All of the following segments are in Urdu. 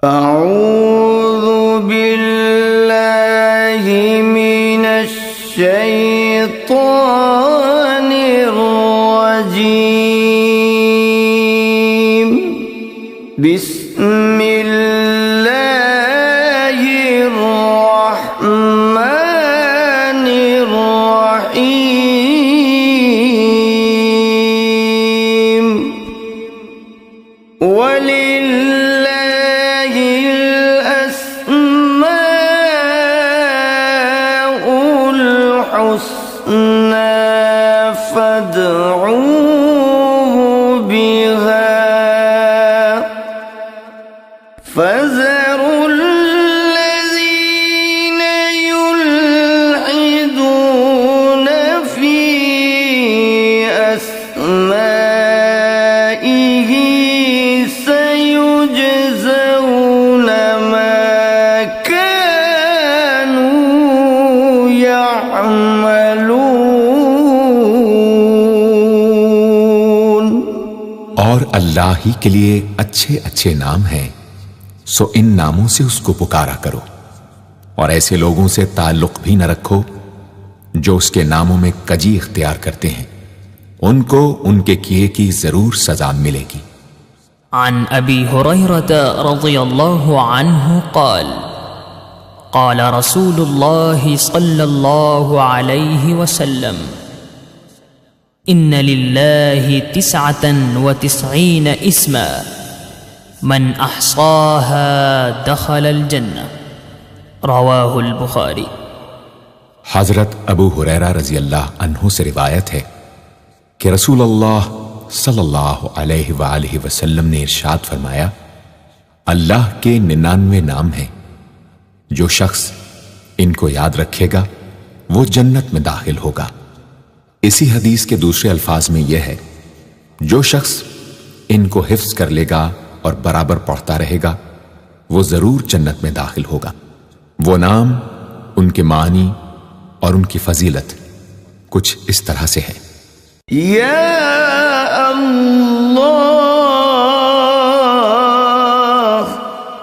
اعوذ باللہ من الشیطان الرجیم بسم اللہ الرحمن الرحیم وَلِلَّهِ الْأَسْمَاءُ الْحُسْنَى فَادْعُوهُ بِهَا فَذَرُوا الَّذِينَ يُلْحِدُونَ فِي أَسْمَائِهِ سيجزون ما كانوا يعملون۔ اور اللہ ہی کے لیے اچھے اچھے نام ہیں، سو ان ناموں سے اس کو پکارا کرو، اور ایسے لوگوں سے تعلق بھی نہ رکھو جو اس کے ناموں میں کجی اختیار کرتے ہیں، ان کو ان کے کیے کی ضرور سزا ملے گی۔ عن ابی ہریرہ رضی اللہ عنہ قال قال رسول اللہ صلی اللہ علیہ وسلم ان للہ 99 اسما من احصاها دخل الجنہ، رواہ البخاری۔ حضرت ابو ہریرہ رضی اللہ عنہ سے روایت ہے کہ رسول اللہ صلی اللہ علیہ وآلہ وسلم نے ارشاد فرمایا، اللہ کے 99 نام ہیں، جو شخص ان کو یاد رکھے گا وہ جنت میں داخل ہوگا۔ اسی حدیث کے دوسرے الفاظ میں یہ ہے، جو شخص ان کو حفظ کر لے گا اور برابر پڑھتا رہے گا وہ ضرور جنت میں داخل ہوگا۔ وہ نام، ان کے معنی اور ان کی فضیلت کچھ اس طرح سے ہے۔ یا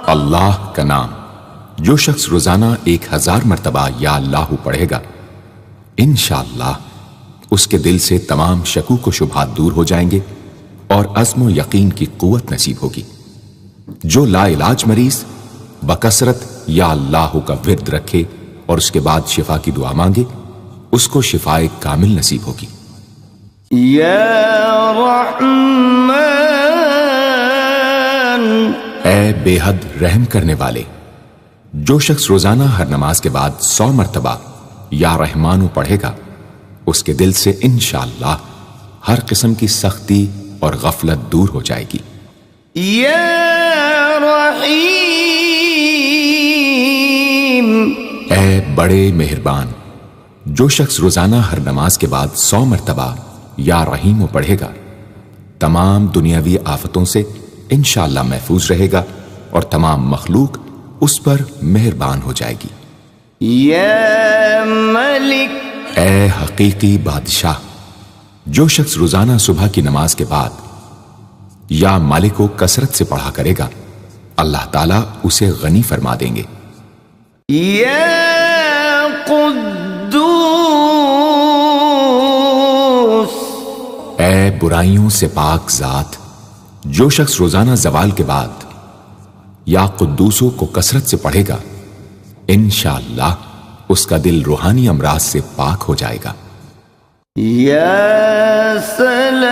اللہ کا نام جو شخص روزانہ 1000 مرتبہ یا اللہ پڑھے گا، انشاءاللہ اس کے دل سے تمام شکوک و شبہات دور ہو جائیں گے اور عزم و یقین کی قوت نصیب ہوگی۔ جو لا علاج مریض بکثرت یا اللہ کا ورد رکھے اور اس کے بعد شفا کی دعا مانگے، اس کو شفائے کامل نصیب ہوگی۔ یا رحمان، اے بے حد رحم کرنے والے، جو شخص روزانہ ہر نماز کے بعد 100 مرتبہ یا رحمانو پڑھے گا، اس کے دل سے انشاءاللہ ہر قسم کی سختی اور غفلت دور ہو جائے گی۔ یا رحیم، اے بڑے مہربان، جو شخص روزانہ ہر نماز کے بعد 100 مرتبہ یا رحیم پڑھے گا، تمام دنیاوی آفتوں سے انشاءاللہ محفوظ رہے گا اور تمام مخلوق اس پر مہربان ہو جائے گی۔ یا ملک، اے حقیقی بادشاہ، جو شخص روزانہ صبح کی نماز کے بعد یا مالک کو کثرت سے پڑھا کرے گا، اللہ تعالیٰ اسے غنی فرما دیں گے۔ یا قدوس، اے برائیوں سے پاک ذات، جو شخص روزانہ زوال کے بعد یا قدوسوں کو کثرت سے پڑھے گا، انشاءاللہ اس کا دل روحانی امراض سے پاک ہو جائے گا۔ یا سلام،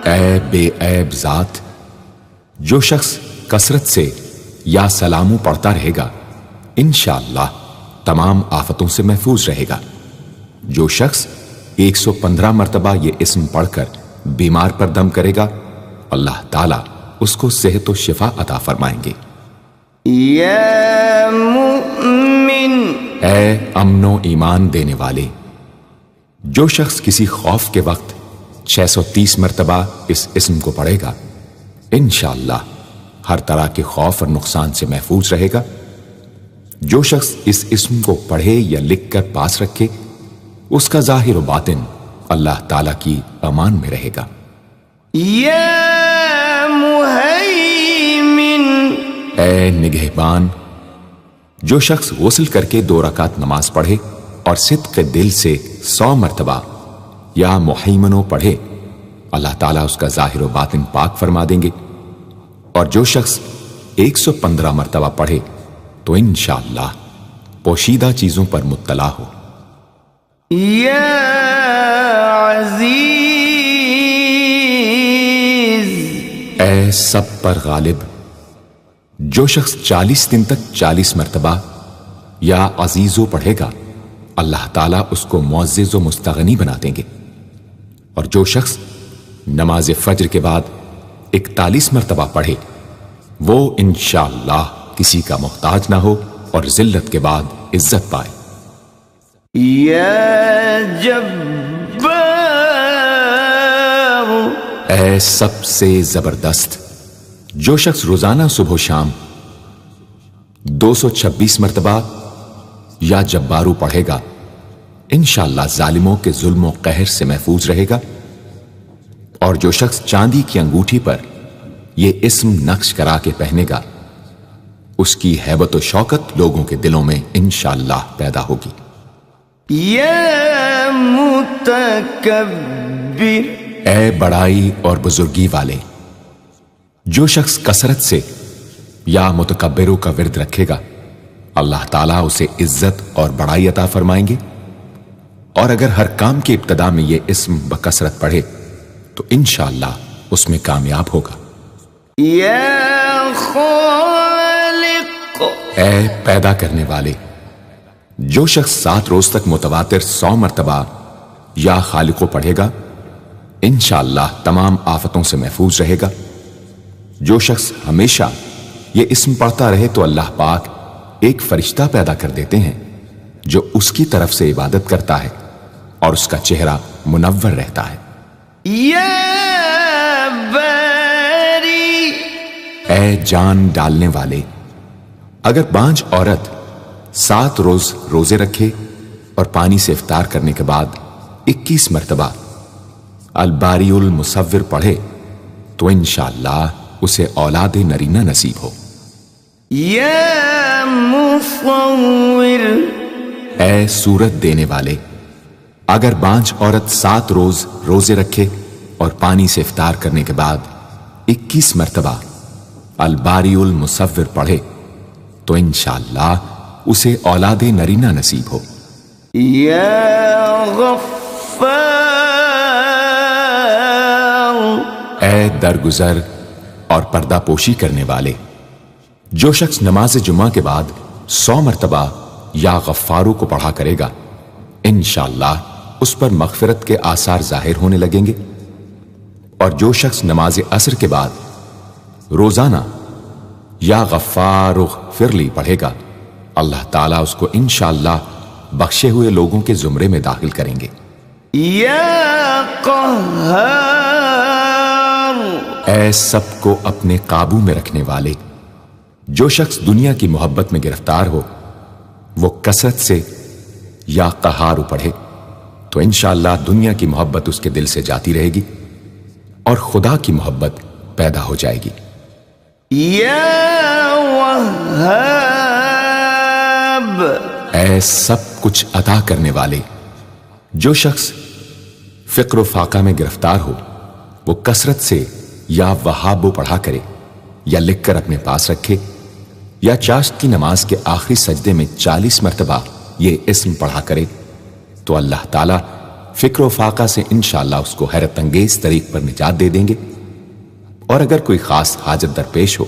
اے بے عیب ذات، جو شخص کثرت سے یا سلامو پڑھتا رہے گا، انشاءاللہ تمام آفتوں سے محفوظ رہے گا۔ جو شخص 115 مرتبہ یہ اسم پڑھ کر بیمار پر دم کرے گا، اللہ تعالیٰ اس کو صحت و شفا عطا فرمائیں گے۔ یا مؤمن، اے امن و ایمان دینے والے، جو شخص کسی خوف کے وقت 630 مرتبہ اس اسم کو پڑھے گا، انشاءاللہ ہر طرح کے خوف اور نقصان سے محفوظ رہے گا۔ جو شخص اس اسم کو پڑھے یا لکھ کر پاس رکھے، اس کا ظاہر و باطن اللہ تعالیٰ کی امان میں رہے گا۔ یا مهيمن اے نگہبان، جو شخص غسل کر کے 2 رکعت نماز پڑھے اور صدق دل سے 100 مرتبہ یا محیمنو پڑھے، اللہ تعالیٰ اس کا ظاہر و باطن پاک فرما دیں گے۔ اور جو شخص 115 مرتبہ پڑھے تو انشاءاللہ پوشیدہ چیزوں پر مطلع ہو۔ یا عزیز، اے سب پر غالب، جو شخص 40 دن تک 40 مرتبہ یا عزیزو پڑھے گا، اللہ تعالیٰ اس کو معزز و مستغنی بنا دیں گے۔ اور جو شخص نماز فجر کے بعد 41 مرتبہ پڑھے، وہ انشاءاللہ کسی کا محتاج نہ ہو اور ذلت کے بعد عزت پائے۔ یا جبار، اے سب سے زبردست، جو شخص روزانہ صبح و شام 226 مرتبہ یا جبارو پڑھے گا، انشاءاللہ ظالموں کے ظلم و قہر سے محفوظ رہے گا۔ اور جو شخص چاندی کی انگوٹھی پر یہ اسم نقش کرا کے پہنے گا، اس کی ہیبت و شوکت لوگوں کے دلوں میں انشاءاللہ پیدا ہوگی۔ یا متکبر، اے بڑائی اور بزرگی والے، جو شخص کثرت سے یا متکبروں کا ورد رکھے گا، اللہ تعالیٰ اسے عزت اور بڑائی عطا فرمائیں گے۔ اور اگر ہر کام کی ابتدا میں یہ اسم بکثرت پڑھے تو انشاءاللہ اس میں کامیاب ہوگا۔ یا خالق، اے پیدا کرنے والے، جو شخص 7 روز تک متواتر 100 مرتبہ یا خالقو پڑھے گا، انشاءاللہ تمام آفتوں سے محفوظ رہے گا۔ جو شخص ہمیشہ یہ اسم پڑھتا رہے تو اللہ پاک ایک فرشتہ پیدا کر دیتے ہیں جو اس کی طرف سے عبادت کرتا ہے اور اس کا چہرہ منور رہتا ہے۔ یا باری، اے جان ڈالنے والے، اگر بانجھ عورت 7 روز روزے رکھے اور پانی سے افطار کرنے کے بعد 21 مرتبہ الباری المصور پڑھے تو انشاءاللہ اسے اولاد نرینہ نصیب ہو۔ یا مصور، اے صورت دینے والے، اگر بانجھ عورت 7 روز روزے رکھے اور پانی سے افطار کرنے کے بعد 21 مرتبہ الباری المصور پڑھے تو انشاءاللہ اسے اولاد نرینہ نصیب ہو۔ یا غفار، اے درگزر اور پردہ پوشی کرنے والے، جو شخص نماز جمعہ کے بعد 100 مرتبہ یا غفارو کو پڑھا کرے گا، انشاءاللہ اس پر مغفرت کے آثار ظاہر ہونے لگیں گے۔ اور جو شخص نماز عصر کے بعد روزانہ یا غفار اغفر لی پڑھے گا، اللہ تعالیٰ اس کو انشاءاللہ بخشے ہوئے لوگوں کے زمرے میں داخل کریں گے۔ یا قہار، اے سب کو اپنے قابو میں رکھنے والے، جو شخص دنیا کی محبت میں گرفتار ہو وہ کثرت سے یا قہارو پڑھے تو انشاءاللہ دنیا کی محبت اس کے دل سے جاتی رہے گی اور خدا کی محبت پیدا ہو جائے گی۔ یا وہاب، اے سب کچھ عطا کرنے والے، جو شخص فقر و فاقہ میں گرفتار ہو وہ کثرت سے یا وہابو پڑھا کرے یا لکھ کر اپنے پاس رکھے یا چاشت کی نماز کے آخری سجدے میں 40 مرتبہ یہ اسم پڑھا کرے تو اللہ تعالیٰ فکر و فاقہ سے انشاءاللہ اس کو حیرت انگیز طریق پر نجات دے دیں گے۔ اور اگر کوئی خاص حاجت درپیش ہو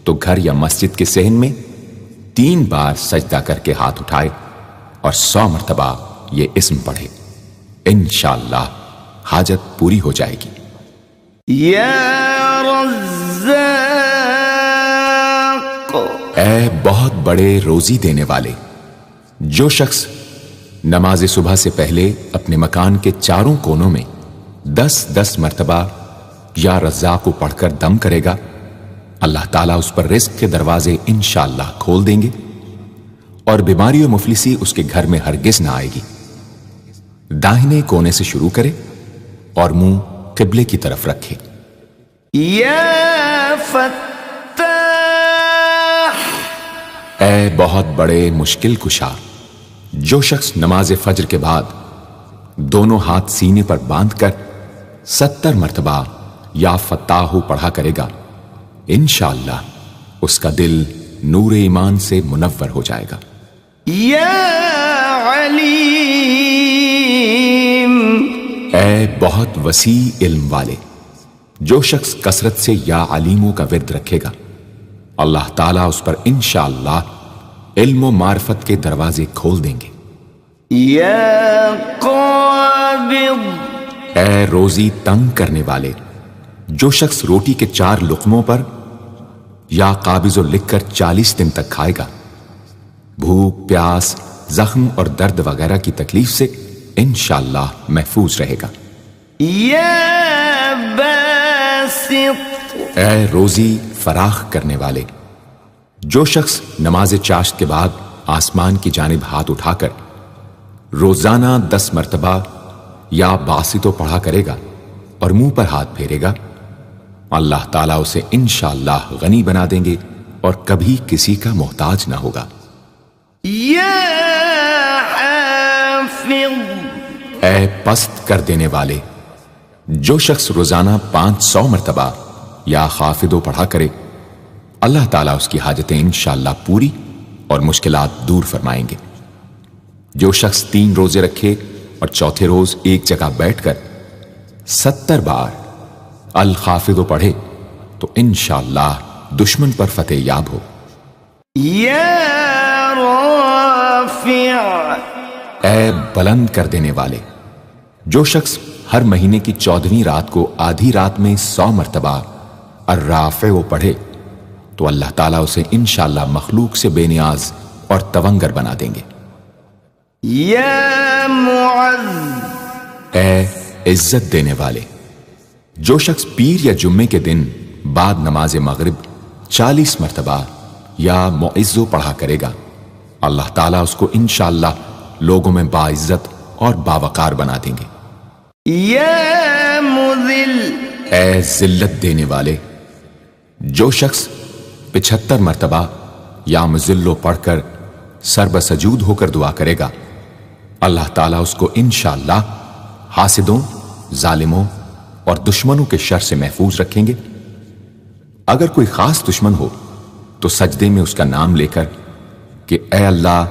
تو گھر یا مسجد کے صحن میں 3 بار سجدہ کر کے ہاتھ اٹھائے اور 100 مرتبہ یہ اسم پڑھے، انشاءاللہ حاجت پوری ہو جائے گی۔ یا رزاق، اے بہت بڑے روزی دینے والے، جو شخص نماز صبح سے پہلے اپنے مکان کے چاروں کونوں میں 10 مرتبہ یا رزاق کو پڑھ کر دم کرے گا، اللہ تعالیٰ اس پر رزق کے دروازے انشاءاللہ کھول دیں گے اور بیماری و مفلسی اس کے گھر میں ہرگز نہ آئے گی۔ داہنے کونے سے شروع کرے اور منہ قبلے کی طرف رکھے۔ یا فتاح، اے بہت بڑے مشکل کشا، جو شخص نماز فجر کے بعد دونوں ہاتھ سینے پر باندھ کر 70 مرتبہ یا فتاح پڑھا کرے گا، انشاءاللہ اس کا دل نور ایمان سے منور ہو جائے گا۔ یا علیم، اے بہت وسیع علم والے، جو شخص کثرت سے یا علیموں کا ورد رکھے گا، اللہ تعالیٰ اس پر انشاءاللہ علم و معرفت کے دروازے کھول دیں گے۔ یا قابض، اے روزی تنگ کرنے والے، جو شخص روٹی کے 4 لقموں پر یا قابض لکھ کر 40 دن تک کھائے گا، بھوک، پیاس، زخم اور درد وغیرہ کی تکلیف سے انشاءاللہ محفوظ رہے گا۔ یا باسط، اے روزی فراخ کرنے والے، جو شخص نماز چاشت کے بعد آسمان کی جانب ہاتھ اٹھا کر روزانہ 10 مرتبہ یا باسطو پڑھا کرے گا اور منہ پر ہاتھ پھیرے گا، اللہ تعالیٰ اسے انشاءاللہ غنی بنا دیں گے اور کبھی کسی کا محتاج نہ ہوگا۔ یا حافظ، اے پست کر دینے والے، جو شخص روزانہ 500 مرتبہ یا خافضو پڑھا کرے، اللہ تعالیٰ اس کی حاجتیں انشاءاللہ پوری اور مشکلات دور فرمائیں گے۔ جو شخص 3 روزے رکھے اور چوتھے روز ایک جگہ بیٹھ کر 70 بار الخافضو پڑھے تو انشاءاللہ دشمن پر فتح یاب ہو۔ یا رافع، اے بلند کر دینے والے، جو شخص ہر مہینے کی 14ویں رات کو آدھی رات میں 100 مرتبہ الرافع پڑھے تو اللہ تعالیٰ اسے انشاءاللہ مخلوق سے بے نیاز اور تونگر بنا دیں گے۔ یا معز، اے عزت دینے والے، جو شخص پیر یا جمعے کے دن بعد نماز مغرب 40 مرتبہ یا معزو پڑھا کرے گا، اللہ تعالیٰ اس کو انشاءاللہ لوگوں میں باعزت اور باوقار بنا دیں گے۔ یا مذل، اے ذلت دینے والے، جو شخص 75 مرتبہ یا مذلو پڑھ کر سر بسجود ہو کر دعا کرے گا، اللہ تعالیٰ اس کو انشاءاللہ حاسدوں، ظالموں اور دشمنوں کے شر سے محفوظ رکھیں گے۔ اگر کوئی خاص دشمن ہو تو سجدے میں اس کا نام لے کر کہ اے اللہ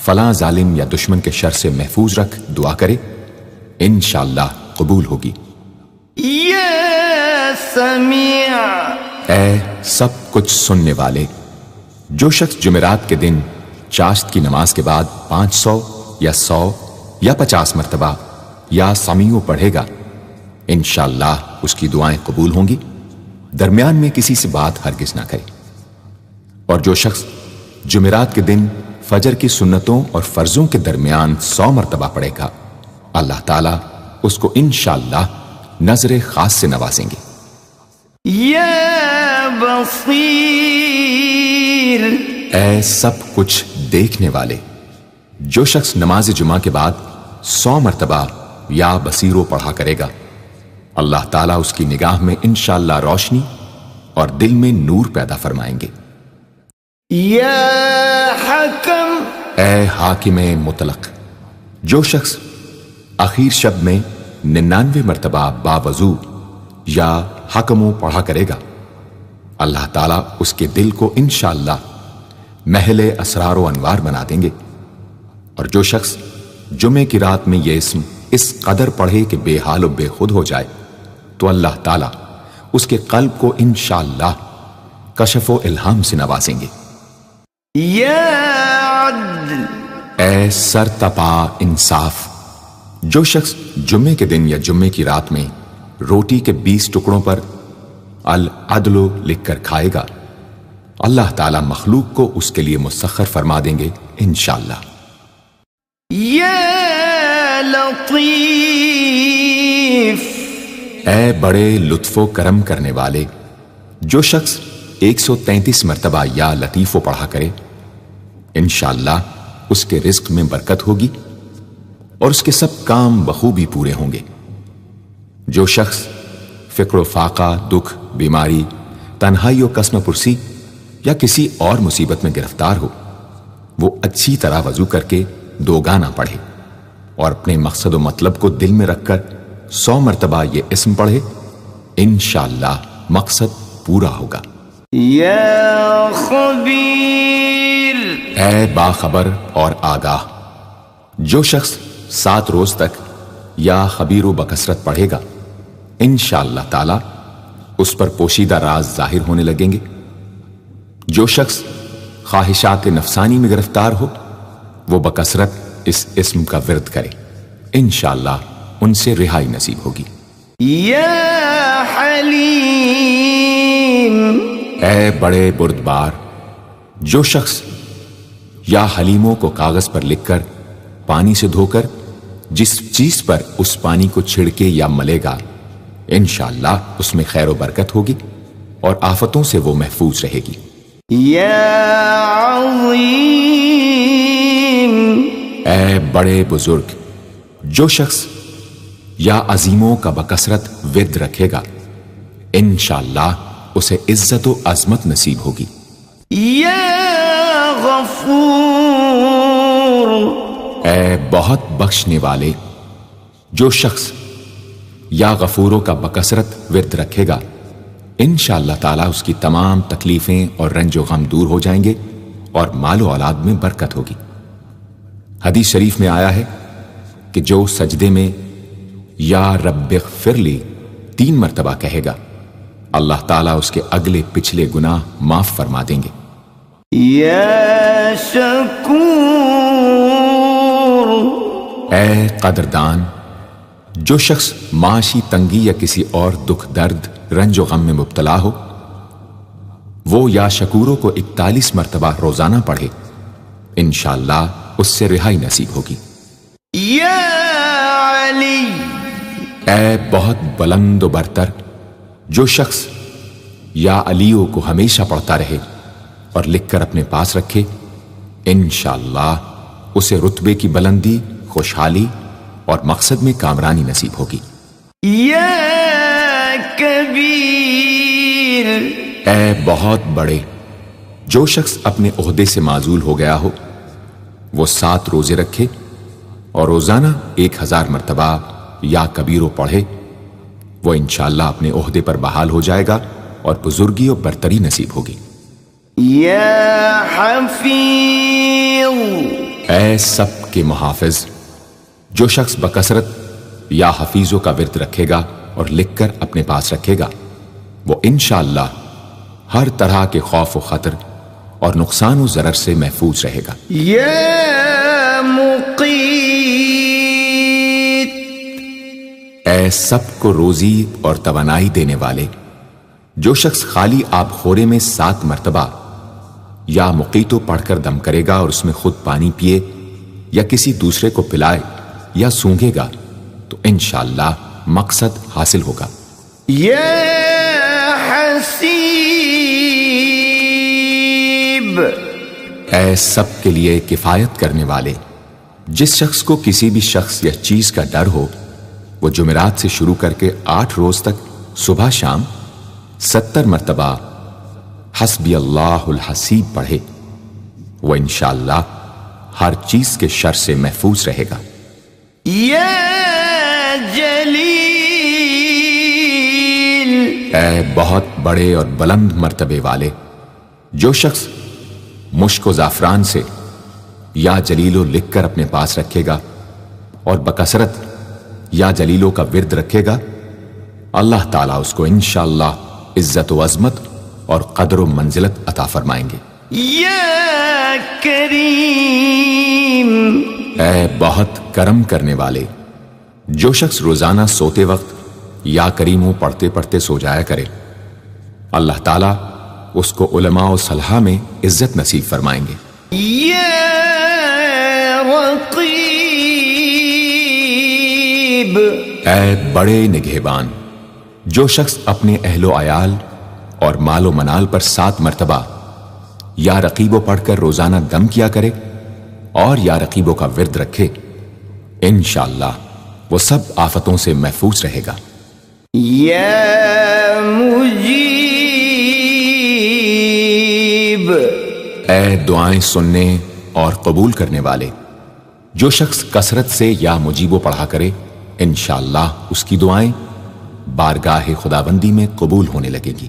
فلاں ظالم یا دشمن کے شر سے محفوظ رکھ دعا کرے، انشاءاللہ قبول ہوگی۔ یا سمیع، اے سب کچھ سننے والے، جو شخص جمعرات کے دن چاشت کی نماز کے بعد 500 یا 100 یا 50 مرتبہ یا سمیع پڑھے گا، انشاءاللہ اس کی دعائیں قبول ہوں گی، درمیان میں کسی سے بات ہرگز نہ کرے۔ اور جو شخص جمعرات کے دن فجر کی سنتوں اور فرضوں کے درمیان 100 مرتبہ پڑھے گا، اللہ تعالیٰ اس کو انشاءاللہ نظر خاص سے نوازیں گے۔ یا بصیر، اے سب کچھ دیکھنے والے، جو شخص نماز جمعہ کے بعد 100 مرتبہ یا بصیرو پڑھا کرے گا، اللہ تعالیٰ اس کی نگاہ میں انشاءاللہ روشنی اور دل میں نور پیدا فرمائیں گے۔ یا حکم، اے حاکم مطلق، جو شخص آخر شب میں 99 مرتبہ باوضو یا حکمو پڑھا کرے گا، اللہ تعالیٰ اس کے دل کو انشاءاللہ محل اسرار و انوار بنا دیں گے۔ اور جو شخص جمعے کی رات میں یہ اسم اس قدر پڑھے کہ بے حال و بے خود ہو جائے تو اللہ تعالیٰ اس کے قلب کو انشاءاللہ کشف و الہام سے نوازیں گے۔ یا عدل، اے سر تپا انصاف، جو شخص جمعے کے دن یا جمعے کی رات میں روٹی کے 20 ٹکڑوں پر العدل لکھ کر کھائے گا، اللہ تعالیٰ مخلوق کو اس کے لیے مسخر فرما دیں گے انشاءاللہ۔ یا لطیف، اے بڑے لطف و کرم کرنے والے، جو شخص 133 مرتبہ یا لطیفو پڑھا کرے، انشاءاللہ اس کے رزق میں برکت ہوگی اور اس کے سب کام بخوبی پورے ہوں گے۔ جو شخص فقر و فاقہ، دکھ، بیماری، تنہائی و قسم پرسی یا کسی اور مصیبت میں گرفتار ہو، وہ اچھی طرح وضو کر کے 2 گانا پڑھے اور اپنے مقصد و مطلب کو دل میں رکھ کر 100 مرتبہ یہ اسم پڑھے، انشاءاللہ مقصد پورا ہوگا۔ یا خبیر، اے باخبر اور آگاہ، جو شخص 7 روز تک یا خبیر و بکثرت پڑھے گا، انشاءاللہ تعالی اس پر پوشیدہ راز ظاہر ہونے لگیں گے۔ جو شخص خواہشات نفسانی میں گرفتار ہو، وہ بکثرت اس اسم کا ورد کرے، انشاءاللہ ان سے رہائی نصیب ہوگی۔ یا حلیم، اے بڑے بردبار، جو شخص یا حلیموں کو کاغذ پر لکھ کر پانی سے دھو کر جس چیز پر اس پانی کو چھڑکے یا ملے گا، انشاءاللہ اس میں خیر و برکت ہوگی اور آفتوں سے وہ محفوظ رہے گی۔ یا عظیم، اے بڑے بزرگ، جو شخص یا عظیموں کا بکثرت ورد رکھے گا، انشاءاللہ اسے عزت و عظمت نصیب ہوگی۔ یا غفور، اے بہت بخشنے والے، جو شخص یا غفوروں کا بکثرت ورد رکھے گا، انشاءاللہ تعالی اس کی تمام تکلیفیں اور رنج و غم دور ہو جائیں گے اور مال و اولاد میں برکت ہوگی۔ حدیث شریف میں آیا ہے کہ جو سجدے میں یا رب اغفر لی 3 مرتبہ کہے گا، اللہ تعالیٰ اس کے اگلے پچھلے گناہ معاف فرما دیں گے۔ یا شکور، اے قدردان، جو شخص معاشی تنگی یا کسی اور دکھ درد رنج و غم میں مبتلا ہو، وہ یا شکوروں کو 41 مرتبہ روزانہ پڑھے، انشاءاللہ اس سے رہائی نصیب ہوگی۔ یا علی، اے بہت بلند و برتر، جو شخص یا علیوں کو ہمیشہ پڑھتا رہے اور لکھ کر اپنے پاس رکھے، انشاءاللہ اسے رتبے کی بلندی، خوشحالی اور مقصد میں کامرانی نصیب ہوگی۔ یا کبیر، اے بہت بڑے، جو شخص اپنے عہدے سے معزول ہو گیا ہو، وہ 7 روزے رکھے اور روزانہ 1000 مرتبہ یا کبیرو پڑھے، وہ انشاءاللہ اپنے عہدے پر بحال ہو جائے گا اور بزرگی و برتری نصیب ہوگی۔ یا حفیظ، اے سب کے محافظ، جو شخص بکثرت یا حفیظوں کا ورد رکھے گا اور لکھ کر اپنے پاس رکھے گا، وہ انشاءاللہ ہر طرح کے خوف و خطر اور نقصان و ضرر سے محفوظ رہے گا۔ یا مقیت، اے سب کو روزی اور توانائی دینے والے، جو شخص خالی آب خورے میں 7 مرتبہ یا مقیتو پڑھ کر دم کرے گا اور اس میں خود پانی پیے یا کسی دوسرے کو پلائے یا سونگے گا، تو انشاءاللہ مقصد حاصل ہوگا۔ یا حسیب، اے سب کے لیے کفایت کرنے والے، جس شخص کو کسی بھی شخص یا چیز کا ڈر ہو، وہ جمعرات سے شروع کر کے 8 روز تک صبح شام 70 مرتبہ حسبی اللہ الحسیب پڑھے، وہ انشاءاللہ ہر چیز کے شر سے محفوظ رہے گا۔ یا جلیل، اے بہت بڑے اور بلند مرتبے والے، جو شخص مشک و زعفران سے یا جلیلو لکھ کر اپنے پاس رکھے گا اور بکثرت یا جلیلوں کا ورد رکھے گا، اللہ تعالیٰ اس کو انشاءاللہ عزت و عظمت اور قدر و منزلت عطا فرمائیں گے۔ یا کریم، اے بہت کرم کرنے والے، جو شخص روزانہ سوتے وقت یا کریموں پڑھتے پڑھتے سو جایا کرے، اللہ تعالیٰ اس کو علماء و صلحاء میں عزت نصیب فرمائیں گے۔ یا رقیب، اے بڑے نگہبان، جو شخص اپنے اہل و عیال اور مال و منال پر 7 مرتبہ یا رقیبو پڑھ کر روزانہ دم کیا کرے اور یا رقیبوں کا ورد رکھے، انشاءاللہ وہ سب آفتوں سے محفوظ رہے گا۔ یا دعائیں سننے اور قبول کرنے والے، جو شخص کثرت سے یا مجیبو پڑھا کرے انشاءاللہ اس کی دعائیں بارگاہ خداوندی میں قبول ہونے لگے گی۔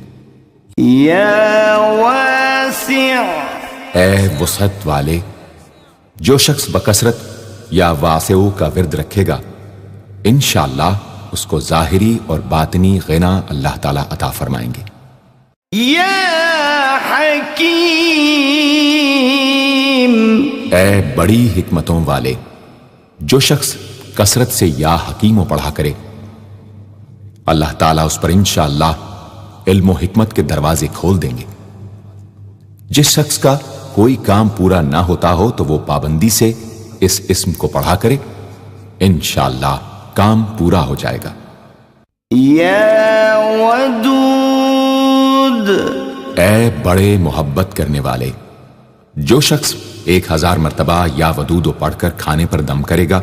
یا واسع، اے وسعت والے، جو شخص بکثرت یا واسعو کا ورد رکھے گا انشاءاللہ اس کو ظاہری اور باطنی غنا اللہ تعالیٰ عطا فرمائیں گے۔ یا حکیم، اے بڑی حکمتوں والے، جو شخص کثرت سے یا حکیمو پڑھا کرے اللہ تعالیٰ اس پر انشاءاللہ علم و حکمت کے دروازے کھول دیں گے۔ جس شخص کا کوئی کام پورا نہ ہوتا ہو تو وہ پابندی سے اس اسم کو پڑھا کرے انشاءاللہ کام پورا ہو جائے گا۔ یا ودود، اے بڑے محبت کرنے والے، جو شخص 1000 مرتبہ یا ودود پڑھ کر کھانے پر دم کرے گا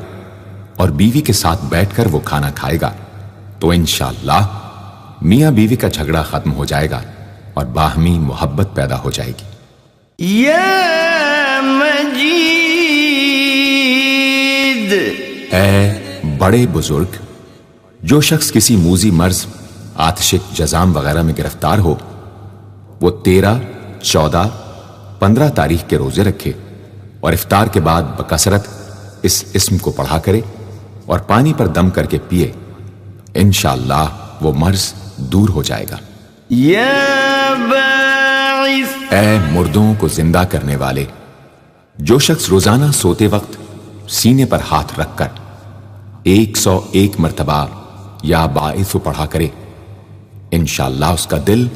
اور بیوی کے ساتھ بیٹھ کر وہ کھانا کھائے گا تو انشاءاللہ میاں بیوی کا جھگڑا ختم ہو جائے گا اور باہمی محبت پیدا ہو جائے گی۔ یا مجید، اے بڑے بزرگ، جو شخص کسی موذی مرض، آتش جزام وغیرہ میں گرفتار ہو وہ 13، 14، 15 تاریخ کے روزے رکھے اور افطار کے بعد بکثرت اس اسم کو پڑھا کرے اور پانی پر دم کر کے پیے انشاءاللہ وہ مرض دور ہو جائے گا۔ یا باعث، اے مردوں کو زندہ کرنے والے، جو شخص روزانہ سوتے وقت سینے پر ہاتھ رکھ کر 101 مرتبہ یا باعث پڑھا کرے انشاءاللہ اس کا دل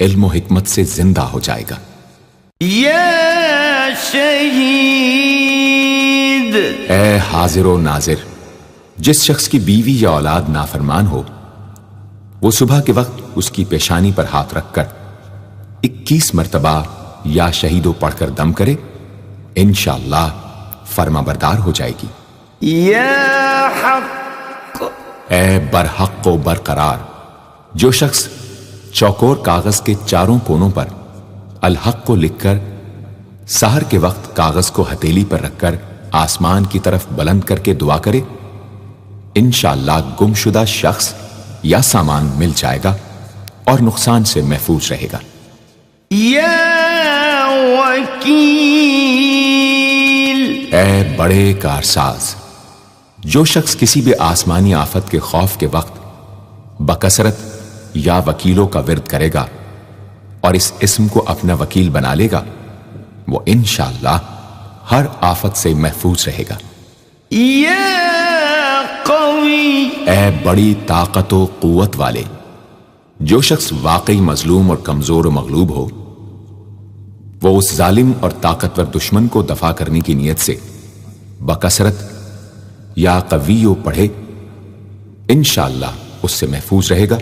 علم و حکمت سے زندہ ہو جائے گا۔ یا شہید، اے حاضر و ناظر، جس شخص کی بیوی یا اولاد نافرمان ہو وہ صبح کے وقت اس کی پیشانی پر ہاتھ رکھ کر 21 مرتبہ یا شہیدو پڑھ کر دم کرے انشاءاللہ فرما بردار ہو جائے گی۔ یا حق، اے برحق و برقرار، جو شخص چوکور کاغذ کے چاروں کونوں پر الحق کو لکھ کر سحر کے وقت کاغذ کو ہتھیلی پر رکھ کر آسمان کی طرف بلند کر کے دعا کرے انشاءاللہ گم شدہ شخص یا سامان مل جائے گا اور نقصان سے محفوظ رہے گا۔ یا وکیل، اے بڑے کارساز، جو شخص کسی بھی آسمانی آفت کے خوف کے وقت بکثرت یا وکیلوں کا ورد کرے گا اور اس اسم کو اپنا وکیل بنا لے گا وہ انشاءاللہ ہر آفت سے محفوظ رہے گا۔ یا قوی، اے بڑی طاقت و قوت والے، جو شخص واقعی مظلوم اور کمزور و مغلوب ہو وہ اس ظالم اور طاقتور دشمن کو دفاع کرنے کی نیت سے بکثرت یا قویو پڑھے انشاءاللہ اس سے محفوظ رہے گا،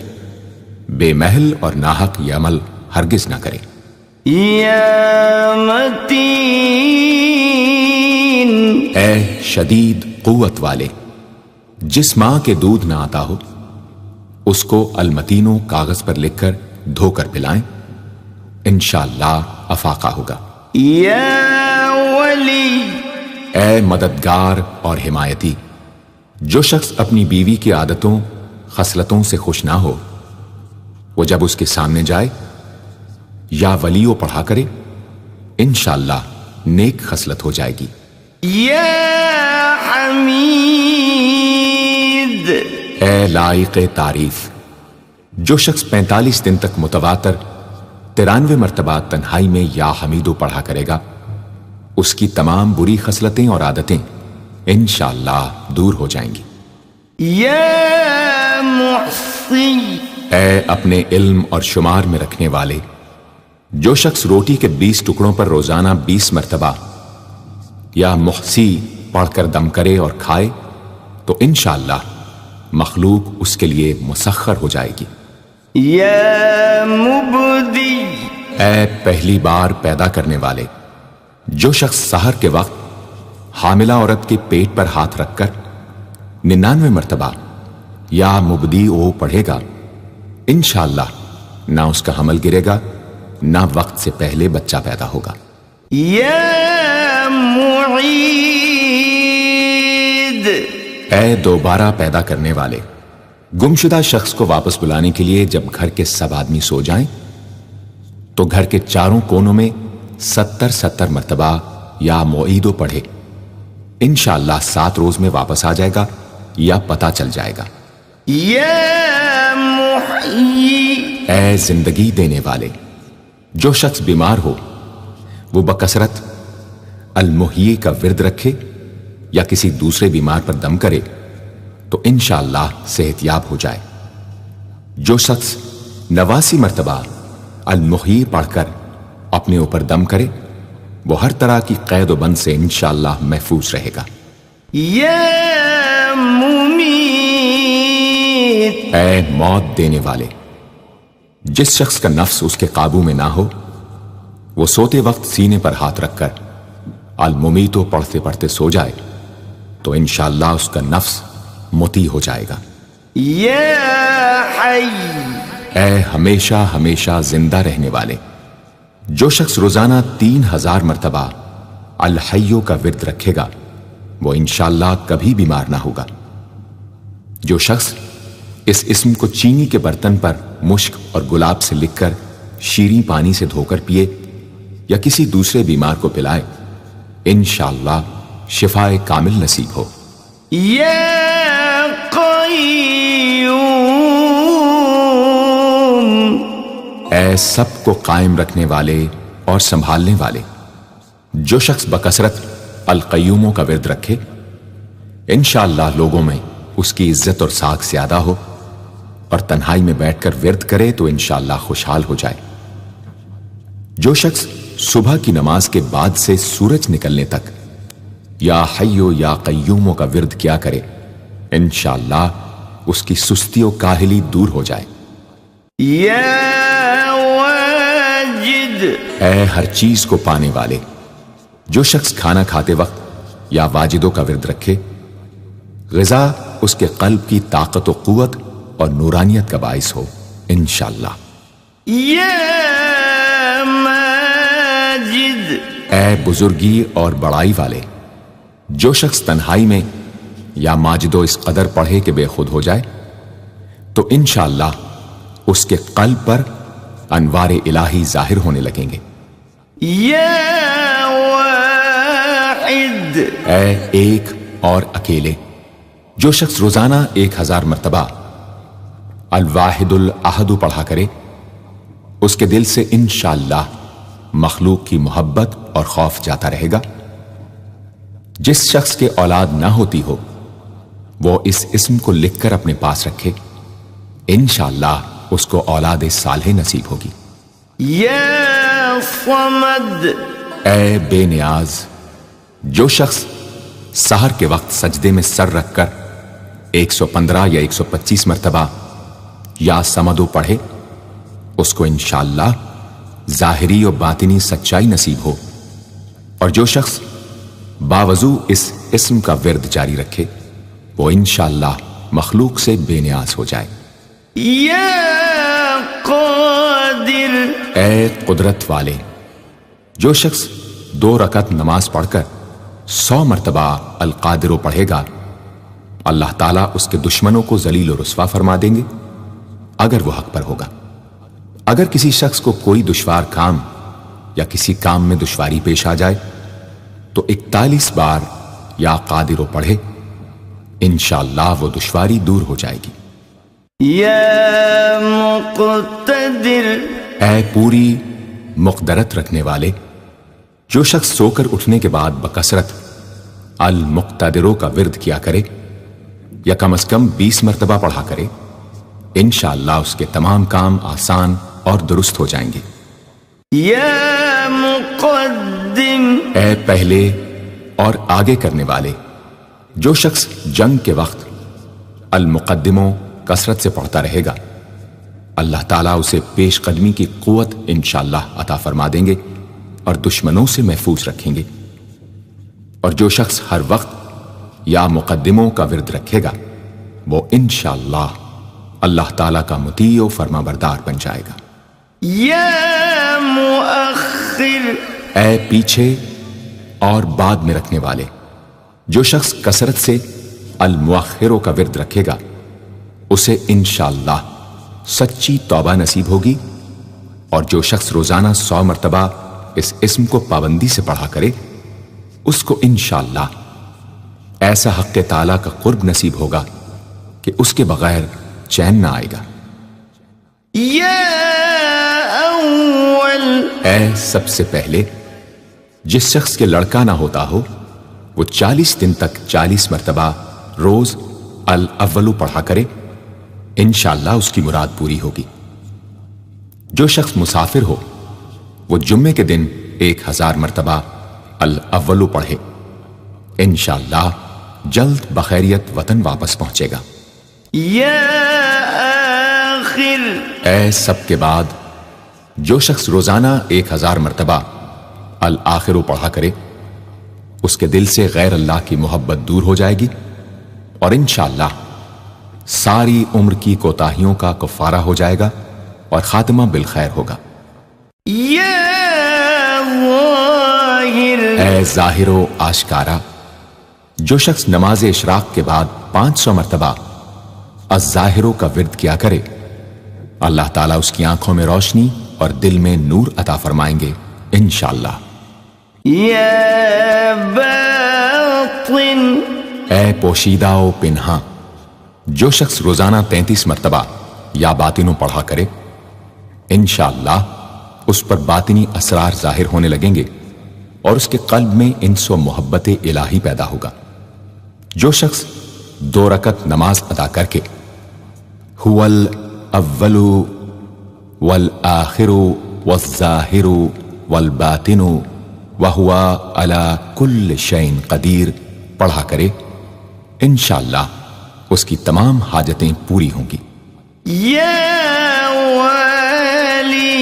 بے محل اور ناحق یہ عمل ہرگز نہ کرے۔ یا متین، اے شدید قوت والے، جس ماں کے دودھ نہ آتا ہو اس کو المتینو کاغذ پر لکھ کر دھو کر پلائیں انشاءاللہ افاقہ ہوگا۔ یا ولی، اے مددگار اور حمایتی، جو شخص اپنی بیوی کی عادتوں خصلتوں سے خوش نہ ہو وہ جب اس کے سامنے جائے یا ولیو پڑھا کرے انشاءاللہ نیک خصلت ہو جائے گی۔ یا حمید، اے لائق تعریف، جو شخص 45 دن تک متواتر 93 مرتبہ تنہائی میں یا حمیدو پڑھا کرے گا اس کی تمام بری خصلتیں اور عادتیں انشاءاللہ دور ہو جائیں گی۔ یا محصی، اے اپنے علم اور شمار میں رکھنے والے، جو شخص روٹی کے 20 ٹکڑوں پر روزانہ 20 مرتبہ یا محصی پڑھ کر دم کرے اور کھائے تو انشاءاللہ مخلوق اس کے لیے مسخر ہو جائے گی۔ یا مبدی، اے پہلی بار پیدا کرنے والے، جو شخص سحر کے وقت حاملہ عورت کے پیٹ پر ہاتھ رکھ کر 99 مرتبہ یا مبدی او پڑھے گا انشاءاللہ نہ اس کا حمل گرے گا نہ وقت سے پہلے بچہ پیدا ہوگا۔ یا معید، اے دوبارہ پیدا کرنے والے، گمشدہ شخص کو واپس بلانے کے لیے جب گھر کے سب آدمی سو جائیں تو گھر کے چاروں کونوں میں 70 مرتبہ یا معیدو پڑھے، انشاءاللہ 7 روز میں واپس آ جائے گا یا پتہ چل جائے گا۔ یا محیی، اے زندگی دینے والے، جو شخص بیمار ہو وہ بکثرت المحیی کا ورد رکھے یا کسی دوسرے بیمار پر دم کرے تو انشاءاللہ صحت یاب ہو جائے۔ جو شخص 89 مرتبہ المحیی پڑھ کر اپنے اوپر دم کرے وہ ہر طرح کی قید و بند سے انشاءاللہ محفوظ رہے گا۔ یا ممیت، اے موت دینے والے، جس شخص کا نفس اس کے قابو میں نہ ہو وہ سوتے وقت سینے پر ہاتھ رکھ کر الممیتو پڑھتے پڑھتے سو جائے تو انشاءاللہ اس کا نفس مطیع ہو جائے گا۔ یا حی، اے ہمیشہ ہمیشہ زندہ رہنے والے، جو شخص روزانہ 3000 مرتبہ الحیو کا ورد رکھے گا وہ انشاءاللہ کبھی بیمار نہ ہوگا۔ جو شخص اس اسم کو چینی کے برتن پر مشک اور گلاب سے لکھ کر شیریں پانی سے دھو کر پیے یا کسی دوسرے بیمار کو پلائے انشاءاللہ شفائے کامل نصیب ہو۔ یا قیوم، اے سب کو قائم رکھنے والے اور سنبھالنے والے، جو شخص بکثرت القیوموں کا ورد رکھے انشاءاللہ لوگوں میں اس کی عزت اور ساکھ زیادہ ہو، اور تنہائی میں بیٹھ کر ورد کرے تو انشاءاللہ خوشحال ہو جائے۔ جو شخص صبح کی نماز کے بعد سے سورج نکلنے تک یا حیو یا قیوموں کا ورد کیا کرے انشاءاللہ اس کی سستی و کاہلی دور ہو جائے۔ یا واجد، اے ہر چیز کو پانے والے، جو شخص کھانا کھاتے وقت یا واجدوں کا ورد رکھے غذا اس کے قلب کی طاقت و قوت اور نورانیت کا باعث ہو انشاءاللہ۔ یا ماجد، اے بزرگی اور بڑائی والے، جو شخص تنہائی میں یا ماجدو اس قدر پڑھے کہ بے خود ہو جائے تو انشاءاللہ اس کے قلب پر انوار الہی ظاہر ہونے لگیں گے۔ یا واحد، اے ایک اور اکیلے، جو شخص روزانہ 1000 مرتبہ الواحد الاحد پڑھا کرے اس کے دل سے انشاءاللہ مخلوق کی محبت اور خوف جاتا رہے گا۔ جس شخص کے اولاد نہ ہوتی ہو وہ اس اسم کو لکھ کر اپنے پاس رکھے انشاءاللہ اس کو اولاد صالح نصیب ہوگی۔ یا صمد، اے بے نیاز، جو شخص سحر کے وقت سجدے میں سر رکھ کر 115 یا 125 مرتبہ یا سمدو پڑھے اس کو انشاءاللہ ظاہری و باطنی سچائی نصیب ہو، اور جو شخص باوضو اس اسم کا ورد جاری رکھے وہ انشاءاللہ مخلوق سے بے نیاز ہو جائے۔ یا قادر، اے قدرت والے، جو شخص 2 رکعت نماز پڑھ کر 100 مرتبہ القادر پڑھے گا اللہ تعالیٰ اس کے دشمنوں کو ذلیل و رسوا فرما دیں گے اگر وہ حق پر ہوگا۔ اگر کسی شخص کو کوئی دشوار کام یا کسی کام میں دشواری پیش آ جائے تو 41 بار یا قادر پڑھے انشاءاللہ وہ دشواری دور ہو جائے گی۔ یا مقتدر، اے پوری مقدرت رکھنے والے، جو شخص سو کر اٹھنے کے بعد بکثرت المقتدروں کا ورد کیا کرے یا کم از کم 20 مرتبہ پڑھا کرے انشاءاللہ اس کے تمام کام آسان اور درست ہو جائیں گے۔ یا مقدم، اے پہلے اور آگے کرنے والے، جو شخص جنگ کے وقت المقدموں کثرت سے پڑھتا رہے گا اللہ تعالیٰ اسے پیش قدمی کی قوت انشاءاللہ عطا فرما دیں گے اور دشمنوں سے محفوظ رکھیں گے۔ اور جو شخص ہر وقت یا مقدموں کا ورد رکھے گا وہ انشاءاللہ اللہ تعالیٰ کا مطیع و فرما بردار بن جائے گا۔ یا مؤخر، اے پیچھے اور بعد میں رکھنے والے، جو شخص کثرت سے المؤخروں کا ورد رکھے گا اسے انشاءاللہ سچی توبہ نصیب ہوگی، اور جو شخص روزانہ 100 مرتبہ اس اسم کو پابندی سے پڑھا کرے اس کو انشاءاللہ ایسا حق تعالیٰ کا قرب نصیب ہوگا کہ اس کے بغیر چین نہ آئے گا۔ یا اول، اے سب سے پہلے جس شخص کے لڑکا نہ ہوتا ہو وہ 40 دن تک 40 مرتبہ روز الاولو پڑھا کرے، انشاءاللہ اس کی مراد پوری ہوگی۔ جو شخص مسافر ہو وہ جمعے کے دن 1000 مرتبہ الاولو پڑھے، انشاءاللہ جلد بخیریت وطن واپس پہنچے گا۔ یا آخر، اے سب کے بعد جو شخص روزانہ 1000 مرتبہ الآخرو پڑھا کرے اس کے دل سے غیر اللہ کی محبت دور ہو جائے گی، اور انشاءاللہ ساری عمر کی کوتاہیوں کا کفارہ ہو جائے گا اور خاتمہ بالخیر ہوگا۔ یا ظاہر، اے ظاہر و آشکارا جو شخص نماز اشراق کے بعد 500 مرتبہ الظاہرو کا ورد کیا کرے اللہ تعالیٰ اس کی آنکھوں میں روشنی اور دل میں نور عطا فرمائیں گے انشاءاللہ۔ یا باطن، اے پوشیدہ و پنہاں جو شخص روزانہ 33 مرتبہ یا باطنوں پڑھا کرے انشاءاللہ اس پر باطنی اسرار ظاہر ہونے لگیں گے اور اس کے قلب میں انس و محبت الہی پیدا ہوگا۔ جو شخص 2 رکعت نماز ادا کر کے هو الاول والآخر والظاہر والباطن وهو على كل شيء قدیر پڑھا کرے انشاءاللہ اس کی تمام حاجتیں پوری ہوں گی۔ یا والی،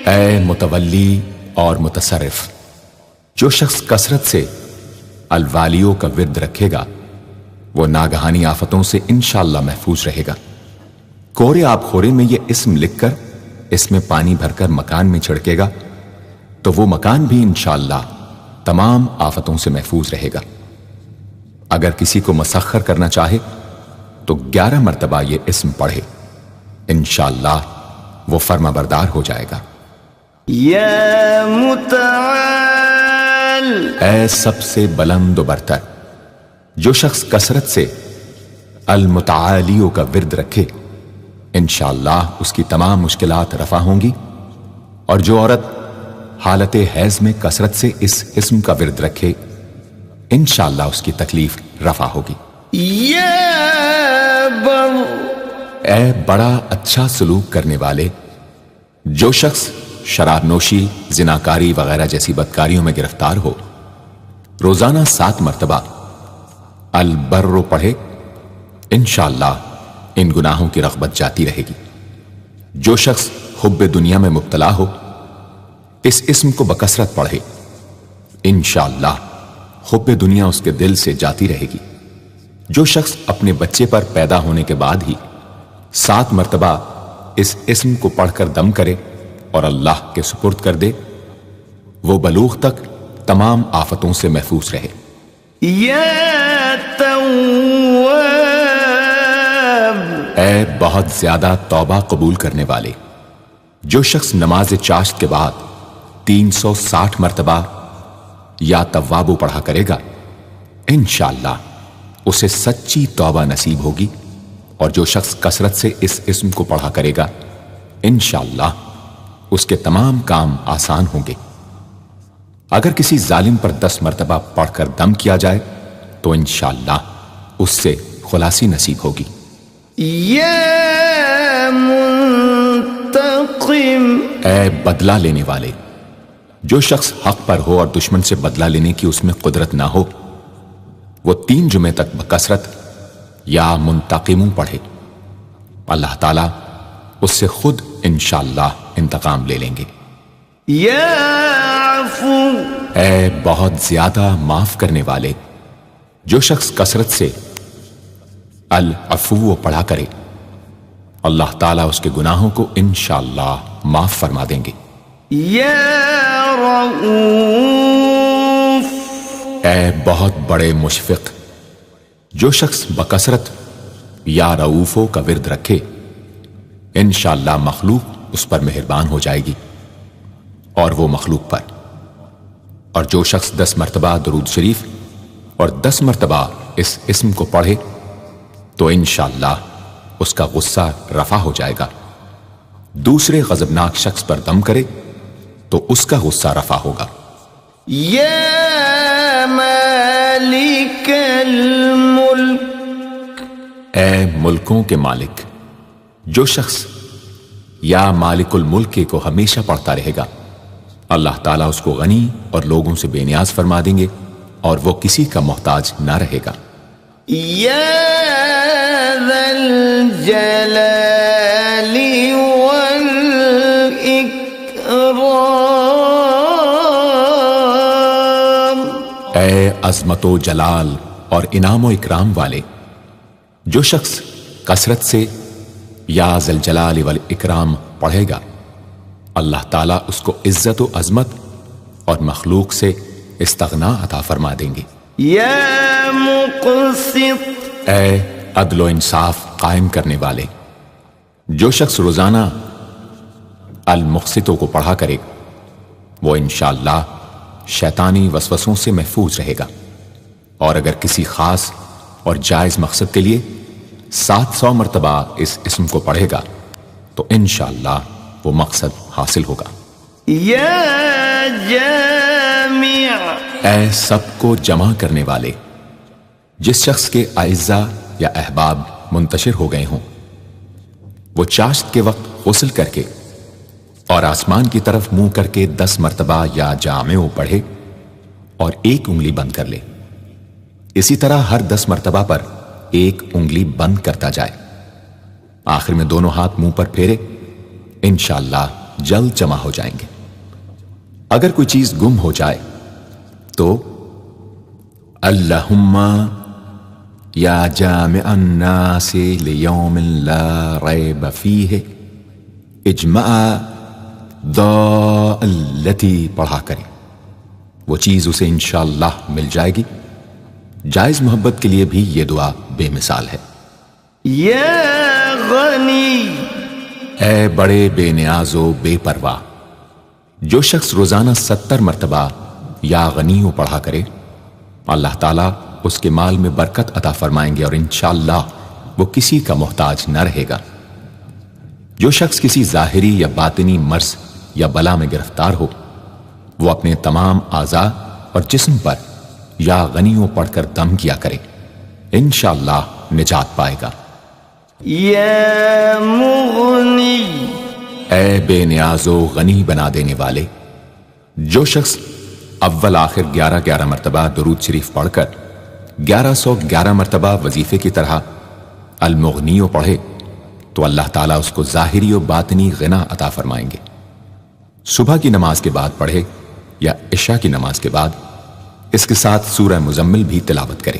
اے متولی اور متصرف جو شخص کثرت سے الوالیوں کا ورد رکھے گا وہ ناگہانی آفتوں سے انشاءاللہ محفوظ رہے گا۔ کورے آب خورے میں یہ اسم لکھ کر اس میں پانی بھر کر مکان میں چھڑکے گا تو وہ مکان بھی انشاءاللہ تمام آفتوں سے محفوظ رہے گا۔ اگر کسی کو مسخر کرنا چاہے تو 11 مرتبہ یہ اسم پڑھے انشاءاللہ وہ فرما بردار ہو جائے گا۔ یا متعال، اے سب سے بلند و برتر جو شخص کثرت سے المتعالیوں کا ورد رکھے انشاءاللہ اس کی تمام مشکلات رفع ہوں گی، اور جو عورت حالت حیض میں کثرت سے اس اسم کا ورد رکھے انشاءاللہ اس کی تکلیف رفع ہوگی۔ یا بر، اے بڑا اچھا سلوک کرنے والے جو شخص شراب نوشی، زناکاری وغیرہ جیسی بدکاریوں میں گرفتار ہو روزانہ 7 مرتبہ البر پڑھے انشاءاللہ ان گناہوں کی رغبت جاتی رہے گی۔ جو شخص حب دنیا میں مبتلا ہو اس اسم کو بکثرت پڑھے انشاءاللہ حب دنیا اس کے دل سے جاتی رہے گی۔ جو شخص اپنے بچے پر پیدا ہونے کے بعد ہی 7 مرتبہ اس اسم کو پڑھ کر دم کرے اور اللہ کے سپرد کر دے وہ بلوغ تک تمام آفتوں سے محفوظ رہے۔ یا تواب، اے بہت زیادہ توبہ قبول کرنے والے جو شخص نماز چاشت کے بعد 360 مرتبہ یا توابو پڑھا کرے گا انشاءاللہ اسے سچی توبہ نصیب ہوگی، اور جو شخص کثرت سے اس اسم کو پڑھا کرے گا انشاءاللہ اس کے تمام کام آسان ہوں گے۔ اگر کسی ظالم پر 10 مرتبہ پڑھ کر دم کیا جائے تو انشاءاللہ اس سے خلاصی نصیب ہوگی۔ یا منتقم، اے بدلہ لینے والے جو شخص حق پر ہو اور دشمن سے بدلہ لینے کی اس میں قدرت نہ ہو وہ 3 جمعے تک بکثرت یا منتقموں پڑھے اللہ تعالیٰ اس سے خود انشاءاللہ انتقام لے لیں گے۔ یا عفو، اے بہت زیادہ معاف کرنے والے جو شخص کثرت سے العفو پڑھا کرے اللہ تعالیٰ اس کے گناہوں کو انشاءاللہ معاف فرما دیں گے۔ یا رؤوف اے بہت بڑے مشفق، جو شخص بکثرت یا رؤوفوں کا ورد رکھے انشاءاللہ مخلوق اس پر مہربان ہو جائے گی، اور وہ مخلوق پر۔ اور جو شخص 10 مرتبہ درود شریف اور 10 مرتبہ اس اسم کو پڑھے تو انشاءاللہ اس کا غصہ رفع ہو جائے گا۔ دوسرے غضبناک شخص پر دم کرے تو اس کا غصہ رفع ہوگا۔ یا مالک الملک، اے ملکوں کے مالک، جو شخص یا مالک الملک کو ہمیشہ پڑھتا رہے گا اللہ تعالیٰ اس کو غنی اور لوگوں سے بے نیاز فرما دیں گے اور وہ کسی کا محتاج نہ رہے گا۔ یا ذا الجلال والاکرام، اے عظمت و جلال اور انعام و اکرام والے، جو شخص کثرت سے یا ذا الجلال والاکرام پڑھے گا اللہ تعالیٰ اس کو عزت و عظمت اور مخلوق سے استغنا عطا فرما دیں گے۔ یا مقسط، اے عدل و انصاف قائم کرنے والے، جو شخص روزانہ المقسطوں کو پڑھا کرے وہ انشاءاللہ شیطانی وسوسوں سے محفوظ رہے گا، اور اگر کسی خاص اور جائز مقصد کے لیے 700 مرتبہ اس اسم کو پڑھے گا تو انشاءاللہ وہ مقصد حاصل ہوگا۔ یا جامع، اے سب کو جمع کرنے والے، جس شخص کے اعزاء یا احباب منتشر ہو گئے ہوں وہ چاشت کے وقت غسل کر کے اور آسمان کی طرف منہ کر کے 10 مرتبہ یا جامع پڑھے اور 1 انگلی بند کر لے۔ اسی طرح ہر 10 مرتبہ پر 1 انگلی بند کرتا جائے، آخر میں دونوں ہاتھ منہ پر پھیرے، انشاءاللہ جلد جمع ہو جائیں گے۔ اگر کوئی چیز گم ہو جائے تو اللہم یا جامع الناس لیوم لا ریب فیہ اجمع التی پڑھا کرے، وہ چیز اسے انشاءاللہ مل جائے گی۔ جائز محبت کے لیے بھی یہ دعا بے مثال ہے۔ یا غنی، اے بڑے بے نیاز و بے پرواہ، جو شخص روزانہ 70 مرتبہ یا غنیوں پڑھا کرے اللہ تعالیٰ اس کے مال میں برکت عطا فرمائیں گے اور انشاءاللہ وہ کسی کا محتاج نہ رہے گا۔ جو شخص کسی ظاہری یا باطنی مرض یا بلا میں گرفتار ہو وہ اپنے تمام اعضاء اور جسم پر یا غنیوں پڑھ کر دم کیا کرے، انشاءاللہ نجات پائے گا۔ یا مغنی، اے بے نیاز و غنی بنا دینے والے، جو شخص اول آخر 11 مرتبہ درود شریف پڑھ کر 1111 مرتبہ وظیفے کی طرح المغنیوں پڑھے تو اللہ تعالیٰ اس کو ظاہری و باطنی غنا عطا فرمائیں گے۔ صبح کی نماز کے بعد پڑھے یا عشاء کی نماز کے بعد اس کے ساتھ سورہ مزمل بھی تلاوت کرے۔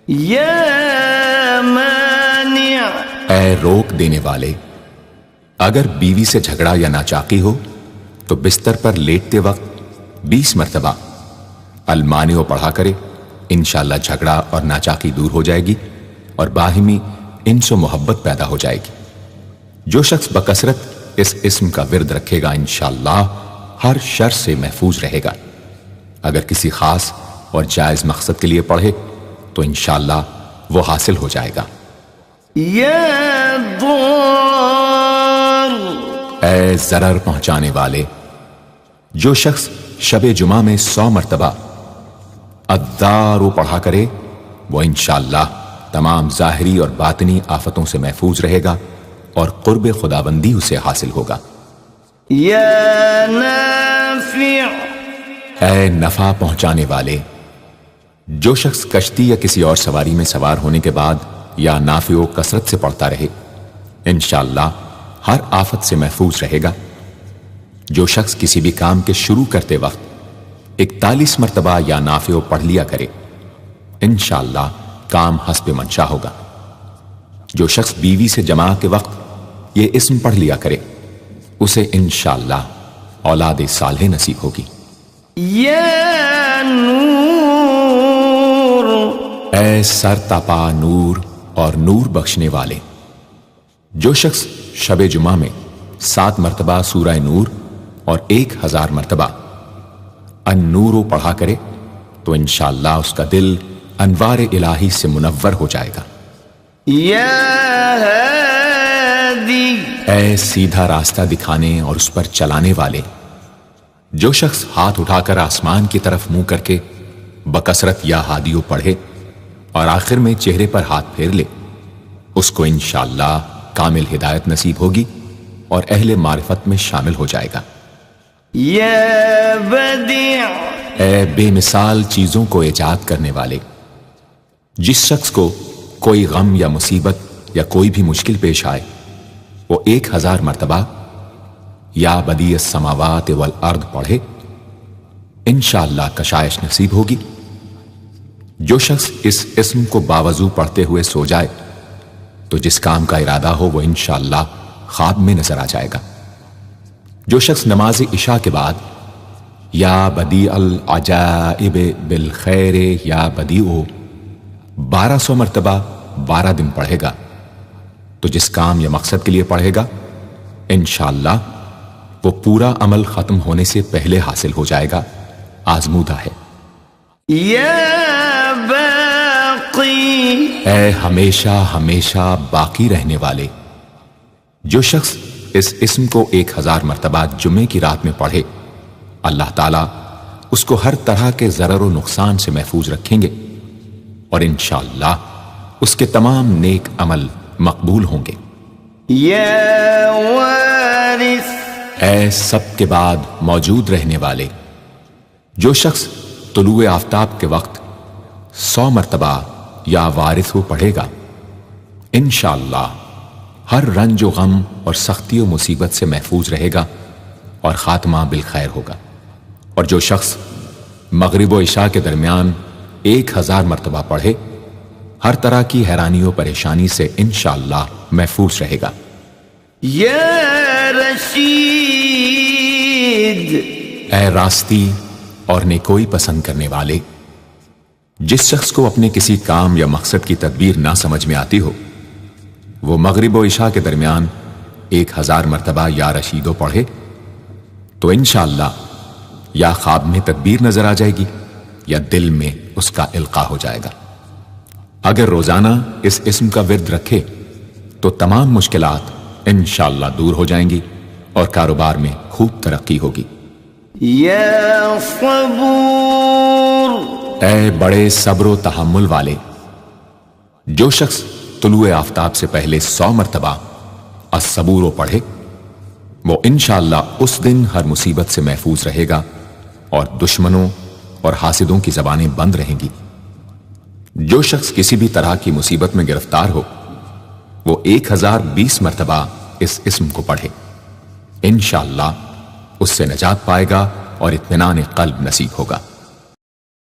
یا مانع، اے روک دینے والے، اگر بیوی سے جھگڑا یا ناچاقی ہو تو بستر پر لیٹتے وقت 20 مرتبہ المانع پڑھا کرے، انشاءاللہ جھگڑا اور ناچاقی دور ہو جائے گی اور باہمی انس و محبت پیدا ہو جائے گی۔ جو شخص بکثرت اس اسم کا ورد رکھے گا انشاءاللہ ہر شر سے محفوظ رہے گا۔ اگر کسی خاص اور جائز مقصد کے لیے پڑھے تو انشاءاللہ وہ حاصل ہو جائے گا۔ یا ضار، اے ضرر پہنچانے والے، جو شخص شب جمعہ میں 100 مرتبہ الدار پڑھا کرے وہ انشاءاللہ تمام ظاہری اور باطنی آفتوں سے محفوظ رہے گا اور قرب خداوندی اسے حاصل ہوگا۔ یا نافع، اے نفع پہنچانے والے، جو شخص کشتی یا کسی اور سواری میں سوار ہونے کے بعد یا نافع و کثرت سے پڑھتا رہے انشاءاللہ ہر آفت سے محفوظ رہے گا۔ جو شخص کسی بھی کام کے شروع کرتے وقت 41 مرتبہ یا نافع پڑھ لیا کرے انشاءاللہ کام حسب منشا ہوگا۔ جو شخص بیوی سے جماع کے وقت یہ اسم پڑھ لیا کرے اسے انشاءاللہ اولاد صالح نصیب ہوگی۔ یا نور اے سر تپا نور اور نور بخشنے والے. جو شخص شب جمعہ میں 7 مرتبہ سورہ نور اور 1000 مرتبہ النور پڑھا کرے تو انشاءاللہ اس کا دل انوار الہی سے منور ہو جائے گا. یا ہادی اے سیدھا راستہ دکھانے اور اس پر چلانے والے. جو شخص ہاتھ اٹھا کر آسمان کی طرف منہ کر کے بکثرت یا ہادیو پڑھے اور آخر میں چہرے پر ہاتھ پھیر لے، اس کو انشاءاللہ کامل ہدایت نصیب ہوگی اور اہل معرفت میں شامل ہو جائے گا. یا بدیع اے بے مثال چیزوں کو ایجاد کرنے والے. جس شخص کو کوئی غم یا مصیبت یا کوئی بھی مشکل پیش آئے وہ 1000 مرتبہ یا بدیع السماوات والارض پڑھے، انشاءاللہ کشائش نصیب ہوگی. جو شخص اس اسم کو باوضو پڑھتے ہوئے سو جائے تو جس کام کا ارادہ ہو وہ انشاءاللہ خواب میں نظر آ جائے گا. جو شخص نماز عشاء کے بعد یا بدیع العجائب بالخیر یا بدیع 1200 مرتبہ 12 دن پڑھے گا تو جس کام یا مقصد کے لیے پڑھے گا انشاءاللہ وہ پورا عمل ختم ہونے سے پہلے حاصل ہو جائے گا. آزمودہ ہے. یا باقی اے ہمیشہ ہمیشہ باقی رہنے والے. جو شخص اس اسم کو 1000 مرتبہ جمعے کی رات میں پڑھے اللہ تعالیٰ اس کو ہر طرح کے ضرر و نقصان سے محفوظ رکھیں گے اور انشاءاللہ اس کے تمام نیک عمل مقبول ہوں گے. یا وارث اے سب کے بعد موجود رہنے والے. جو شخص طلوع آفتاب کے وقت 100 مرتبہ یا وارث ہو پڑھے گا انشاءاللہ ہر رنج و غم اور سختی و مصیبت سے محفوظ رہے گا اور خاتمہ بالخیر ہوگا. اور جو شخص مغرب و عشاء کے درمیان 1000 مرتبہ پڑھے ہر طرح کی حیرانی و پریشانی سے انشاءاللہ محفوظ رہے گا. یا رشید اے راستی اور نیکوئی پسند کرنے والے. جس شخص کو اپنے کسی کام یا مقصد کی تدبیر نہ سمجھ میں آتی ہو وہ مغرب و عشاء کے درمیان 1000 مرتبہ یا رشیدو پڑھے تو انشاءاللہ یا خواب میں تدبیر نظر آ جائے گی یا دل میں اس کا القاء ہو جائے گا. اگر روزانہ اس اسم کا ورد رکھے تو تمام مشکلات انشاءاللہ دور ہو جائیں گی اور کاروبار میں خوب ترقی ہوگی. یا صبور اے بڑے صبر و تحمل والے. جو شخص طلوع آفتاب سے پہلے 100 مرتبہ الصبور پڑھے وہ انشاءاللہ اس دن ہر مصیبت سے محفوظ رہے گا اور دشمنوں اور حاسدوں کی زبانیں بند رہیں گی. جو شخص کسی بھی طرح کی مصیبت میں گرفتار ہو وہ 1020 مرتبہ اس اسم کو پڑھے انشاءاللہ اس سے نجات پائے گا اور اطمینان قلب نصیب ہوگا.